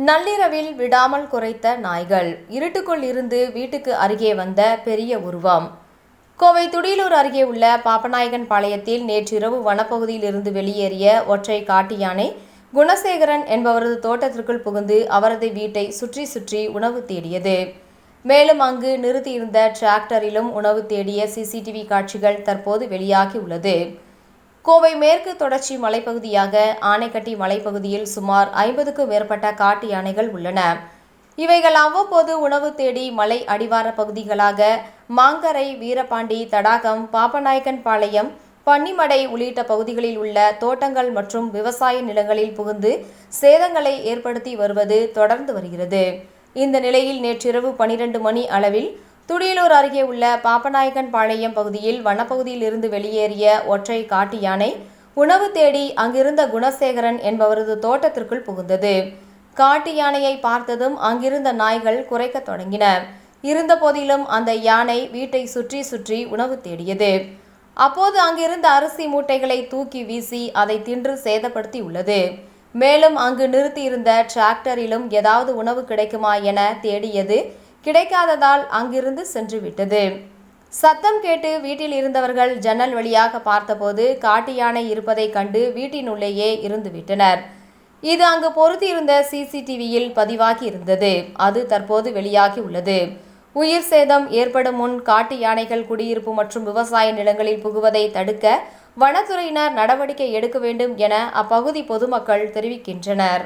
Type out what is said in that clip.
நள்ளிரவில் விடாமல் குரைத்த நாய்கள். இருட்டுக்குள் இருந்து வீட்டுக்கு அருகே வந்த பெரிய உருவம். கோவை துடியலூர் அருகே உள்ள பாப்பநாயக்கன் பாளையத்தில் நேற்றிரவு வனப்பகுதியில் இருந்து வெளியேறிய ஒற்றை காட்டு யானை குணசேகரன் என்பவரது தோட்டத்திற்குள் புகுந்து அவரது வீட்டை சுற்றி சுற்றி உணவு தேடியது. மேலும் அங்கு நிறுத்தியிருந்த டிராக்டரிலும் உணவு தேடிய சிசிடிவி காட்சிகள் தற்போது வெளியாகி உள்ளது. கோவை மேற்கு தொடர்ச்சி மலைப்பகுதியாக ஆனைக்கட்டி மலைப்பகுதியில் சுமார் 50க்கும் மேற்பட்ட காட்டு யானைகள் உள்ளன. இவைகள் அவ்வப்போது உணவு தேடி மலை அடிவார பகுதிகளாக மாங்கரை, வீரபாண்டி, தடாகம், பாப்பநாயக்கன் பாளையம், பன்னிமடை உள்ளிட்ட பகுதிகளில் உள்ள தோட்டங்கள் மற்றும் விவசாய நிலங்களில் புகுந்து சேதங்களை ஏற்படுத்தி வருவது தொடர்ந்து வருகிறது. இந்த நிலையில் நேற்றிரவு 12 மணி அளவில் துடியலூர் அருகே உள்ள பாப்பநாயக்கன் பாளையம் பகுதியில் வனப்பகுதியில் இருந்து வெளியேறிய ஒற்றை காட்டு யானை உணவு தேடி அங்கிருந்த குணசேகரன் என்பவரது தோட்டத்திற்குள் புகுந்தது. காட்டு யானையை பார்த்ததும் அங்கிருந்த நாய்கள் குரைக்க தொடங்கின. இருந்த போதிலும் அந்த யானை வீட்டை சுற்றி சுற்றி உணவு தேடியது. அப்போது அங்கிருந்த அரிசி மூட்டைகளை தூக்கி வீசி அதை தின்று சேதப்படுத்தி உள்ளது. மேலும் அங்கு நிறுத்தியிருந்த டிராக்டரிலும் ஏதாவது உணவு கிடைக்குமா என தேடியது. கிடைக்காததால் அங்கிருந்து சென்று விட்டது. சத்தம் கேட்டு வீட்டில் இருந்தவர்கள் ஜன்னல் வழியாக பார்த்தபோது காட்டு யானை இருப்பதை கண்டு வீட்டினுள்ளேயே இருந்துவிட்டனர். இது அங்கு பொருத்தியிருந்த சிசிடிவியில் பதிவாகி இருந்தது. அது தற்போது வெளியாகி உள்ளது. உயிர் சேதம் ஏற்படும் முன் காட்டு யானைகள் குடியிருப்பு மற்றும் விவசாய நிலங்களில் புகுவதை தடுக்க வனத்துறையினர் நடவடிக்கை எடுக்க வேண்டும் என அப்பகுதி பொதுமக்கள் தெரிவிக்கின்றனர்.